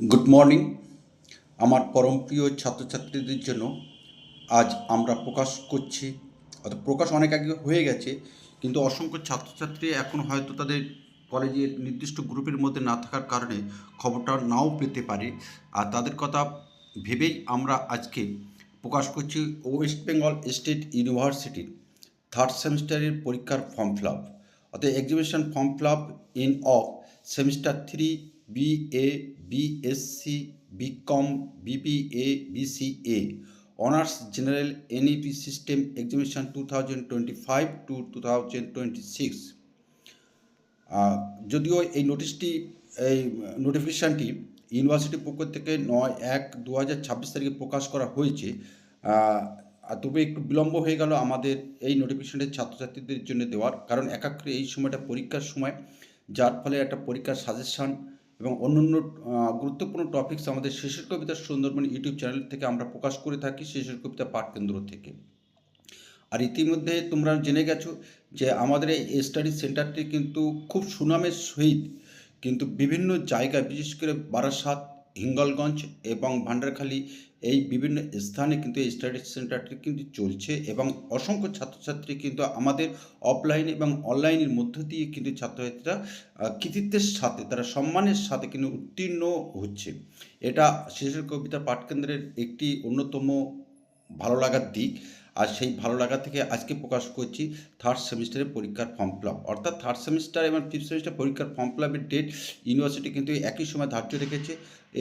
Good morning. আমার পরম প্রিয় ছাত্রছাত্রীদের জন্য আজ আমরা প্রকাশ করছি, অর্থাৎ প্রকাশ অনেক আগে হয়ে গেছে, কিন্তু অসংখ্য ছাত্রছাত্রী এখন হয়তো তাদের কলেজের নির্দিষ্ট গ্রুপের মধ্যে না থাকার কারণে খবরটা নাও পেতে পারে। আর তাদের কথা ভেবেই আমরা আজকে প্রকাশ করছি ওয়েস্ট বেঙ্গল স্টেট ইউনিভার্সিটির থার্ড সেমিস্টারের পরীক্ষার ফর্ম ফিল আপ, অর্থাৎ exhibition form fill up in of semester 3 BA, BSc, BCom, BBA, BCA, honours general NEP system exhibition 2025 to 2026। যদিও এই নোটিশটি, এই নোটিফিকেশানটি ইউনিভার্সিটির পক্ষ থেকে 9/1/2026 তারিখে প্রকাশ করা হয়েছে। তবে একটু বিলম্ব হয়ে গেল আমাদের এই নোটিফিকেশানটি ছাত্রছাত্রীদের জন্য দেওয়ার, কারণ একাক্ষরে এই সময়টা পরীক্ষার সময়, যার ফলে একটা পরীক্ষার সাজেশান এবং অন্যান্য গুরুত্বপূর্ণ টপিকস আমাদের শেষের কবিতা সুন্দরবন ইউটিউব চ্যানেল থেকে আমরা প্রকাশ করে থাকি, শেষের কবিতা পাঠকেন্দ্র থেকে। আর ইতিমধ্যে তোমরা জেনে গেছো যে আমাদের এই স্টাডি সেন্টারটি কিন্তু খুব সুনামের সহিত কিন্তু বিভিন্ন জায়গায়, বিশেষ করে বারাসাত, হিঙ্গলগঞ্জ এবং ভান্ডারখালী, এই বিভিন্ন স্থানে কিন্তু এই স্টাডি সেন্টারটি কিন্তু চলছে এবং অসংখ্য ছাত্রছাত্রী কিন্তু আমাদের অফলাইন এবং অনলাইনের মধ্য দিয়ে কিন্তু ছাত্রছাত্রীরা কৃতিত্বের সাথে, তারা সম্মানের সাথে কিন্তু উত্তীর্ণ হচ্ছে। এটা শেষের কবিতা পাঠকেন্দ্রের একটি অন্যতম ভালো লাগার দিক। আর সেই ভালো লাগা থেকে আজকে প্রকাশ করছি থার্ড সেমিস্টারের পরীক্ষার ফর্ম ফিল আপ, অর্থাৎ থার্ড সেমিস্টার এবং ফিফথ সেমিস্টার পরীক্ষার ফর্ম ফিল আপের ডেট ইউনিভার্সিটি কিন্তু একই সময় ধার্য রেখেছে।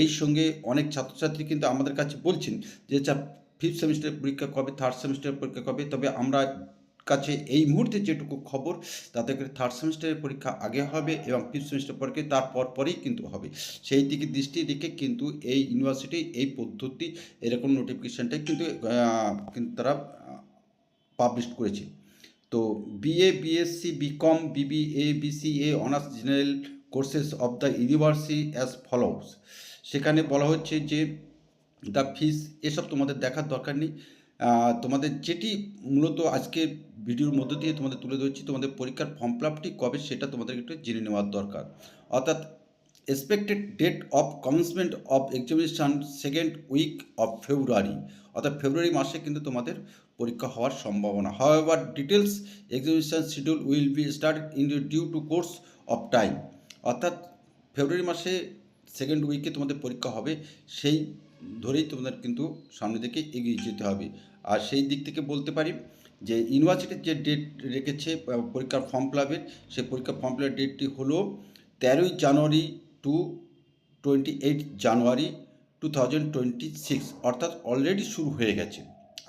এই সঙ্গে অনেক ছাত্রছাত্রী কিন্তু আমাদের কাছে বলছেন যে ফিফথ সেমিস্টারের পরীক্ষা কবে, থার্ড সেমিস্টারের পরীক্ষা কবে। তবে আমরা কাছে এই মুহূর্তে যেটুকু খবর, তাতে করে থার্ড সেমিস্টারের পরীক্ষা আগে হবে এবং ফিফথ সেমিস্টার পরীক্ষা তার পরেই কিন্তু হবে। সেই দিকে দৃষ্টি রেখে কিন্তু এই ইউনিভার্সিটি এই পদ্ধতি, এরকম নোটিফিকেশানটাই কিন্তু কিন্তু তারা পাবলিশ করেছে। তো BA, BSc, BCom, BBA, BCA honours general courses of the university as follows. সেখানে বলা হচ্ছে যে দ্য ফিস, এসব তোমাদের দেখার দরকার নেই। তোমাদের যেটি মূলত আজকের ভিডিওর মধ্য দিয়ে তোমাদের তুলে ধরছি, তোমাদের পরীক্ষার ফর্ম ফিল আপটি কবে সেটা তোমাদের একটু জেনে নেওয়ার দরকার। অর্থাৎ expected date of commencement of examination second week of February, অর্থাৎ ফেব্রুয়ারি মাসে কিন্তু তোমাদের পরীক্ষা হওয়ার সম্ভাবনা। However details examination schedule will be start in due to course of time, অর্থাৎ ফেব্রুয়ারি মাসে সেকেন্ড উইকে তোমাদের পরীক্ষা হবে, সেই ধরেই তোমাদের কিন্তু সামনে দিকে এগিয়ে যেতে হবে। আর সেই দিক থেকে বলতে পারি যে ইউনিভার্সিটির যে ডেট রেখেছে পরীক্ষার ফর্ম ফিল আপের, সেই পরীক্ষার ফর্ম ফিল আপের ডেটটি হলো 13ই জানুয়ারি টু 28 জানুয়ারি 2026, অর্থাৎ অলরেডি শুরু হয়ে গেছে।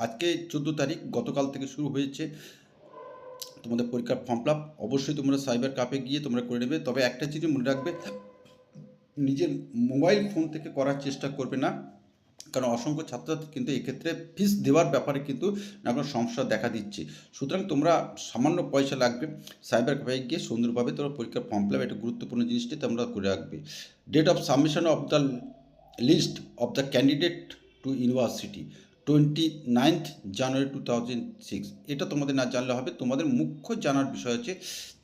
আজকে 14 তারিখ, গতকাল থেকে শুরু হয়েছে তোমাদের পরীক্ষার ফর্ম ফিল আপ। অবশ্যই তোমরা সাইবার ক্যাফে গিয়ে তোমরা করে নেবে। তবে একটা জিনিস মনে রাখবে, নিজের মোবাইল ফোন থেকে করার চেষ্টা করবে না, কারণ অসংখ্য ছাত্রছাত্রী কিন্তু এক্ষেত্রে ফিস দেওয়ার ব্যাপারে কিন্তু নানা সমস্যা দেখা দিচ্ছে। সুতরাং তোমরা সামান্য পয়সা লাগবে, সাইবার ক্যাফে গিয়ে সুন্দরভাবে তোমরা পরীক্ষার ফর্ম ফিল আপ, এটা গুরুত্বপূর্ণ জিনিসটি তোমরা করে রাখবে। Date of submission of the list of the candidate to university 29 January 2006। এটা তোমাদের না জানলে হবে, তোমাদের মুখ্য জানার বিষয় হচ্ছে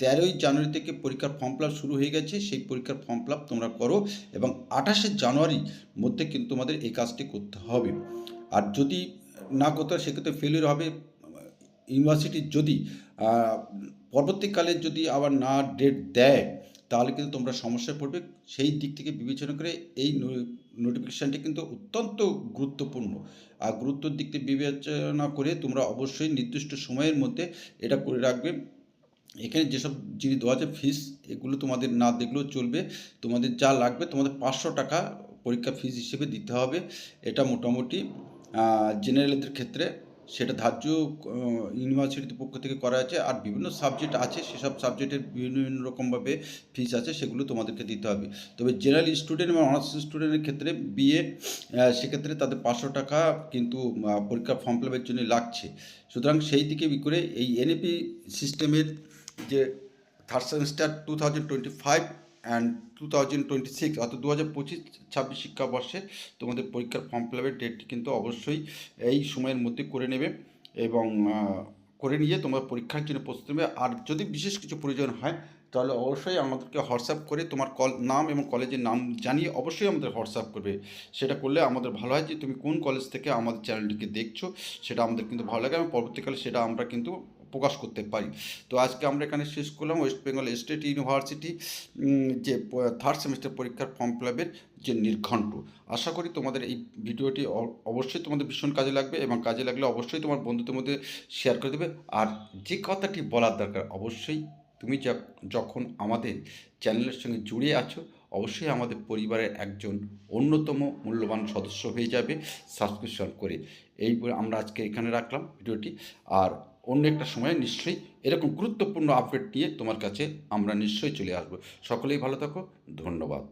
13ই জানুয়ারি থেকে পরীক্ষার ফর্ম ফিল আপ শুরু হয়ে গেছে, সেই পরীক্ষার ফর্ম ফিল আপ তোমরা করো এবং 28 জানুয়ারির মধ্যে কিন্তু তোমাদের এই কাজটি করতে হবে। আর যদি না করতে হয় সেক্ষেত্রে ফেলিওর হবে। ইউনিভার্সিটির যদি পরবর্তীকালে যদি আবার না ডেট দেয়, তাহলে কিন্তু তোমরা সমস্যায় পড়বে। সেই দিক থেকে বিবেচনা করে এই নোটিফিকেশানটি কিন্তু অত্যন্ত গুরুত্বপূর্ণ। আর গুরুত্বর দিক থেকে বিবেচনা করে তোমরা অবশ্যই নির্দিষ্ট সময়ের মধ্যে এটা করে রাখবে। এখানে যেসব জিনিস দেওয়া আছে ফিস, এগুলো তোমাদের না দেখলেও চলবে। তোমাদের যা লাগবে, তোমাদের 500 টাকা পরীক্ষা ফিস হিসেবে দিতে হবে। এটা মোটামুটি জেনারেলদের ক্ষেত্রে সেটা ধার্য ইউনিভার্সিটির পক্ষ থেকে করা আছে। আর বিভিন্ন সাবজেক্ট আছে, সেসব সাবজেক্টের বিভিন্ন বিভিন্ন রকমভাবে ফিস আছে, সেগুলো তোমাদেরকে দিতে হবে। তবে জেনারেল স্টুডেন্ট এবং অনার্স স্টুডেন্টের ক্ষেত্রে বিএ, সেক্ষেত্রে তাদের 500 টাকা কিন্তু পরীক্ষা ফর্ম ফিল আপের জন্য লাগছে। সুতরাং সেই দিকে করে এই এনইপি সিস্টেমের যে থার্ড সেমিস্টার 2025 অ্যান্ড 2026, অর্থাৎ 2025-26 শিক্ষাবর্ষে তোমাদের পরীক্ষার ফর্ম ফিল আপের ডেটটি কিন্তু অবশ্যই এই সময়ের মধ্যে করে নেবে এবং করে নিয়ে তোমরা পরীক্ষার জন্য প্রস্তুতি নেবে। আর যদি বিশেষ কিছু প্রয়োজন হয় তাহলে অবশ্যই আমাদেরকে হোয়াটসঅ্যাপ করে তোমার নাম এবং কলেজের নাম জানিয়ে অবশ্যই আমাদের হোয়াটসঅ্যাপ করবে। সেটা করলে আমাদের ভালো হয় যে তুমি কোন কলেজ থেকে আমাদের চ্যানেলটিকে দেখছো, সেটা আমাদের কিন্তু ভালো লাগে এবং পরবর্তীকালে সেটা আমরা কিন্তু প্রকাশ করতে পারি। তো আজকে আমরা এখানে শেষ করলাম ওয়েস্ট বেঙ্গল স্টেট ইউনিভার্সিটি যে থার্ড সেমিস্টার পরীক্ষার ফর্ম ফিল আপের যে নির্ঘণ্ট। আশা করি তোমাদের এই ভিডিওটি অবশ্যই তোমাদের ভীষণ কাজে লাগবে, এবং কাজে লাগলে অবশ্যই তোমার বন্ধুদের মধ্যে শেয়ার করে দেবে। আর যে কথাটি বলার দরকার, অবশ্যই তুমি যখন আমাদের চ্যানেলের সঙ্গে জুড়ে আছো, অবশ্যই আমাদের পরিবারের একজন অন্যতম মূল্যবান সদস্য হয়ে যাবে সাবস্ক্রিপশন করে। এই বলে আমরা আজকে এখানে রাখলাম ভিডিওটি। আর অন্য একটা সময়ে নিশ্চয়ই এরকম গুরুত্বপূর্ণ আপডেট নিয়ে তোমার কাছে আমরা নিশ্চয়ই চলে আসবো। সকলেই ভালো থাকো, ধন্যবাদ।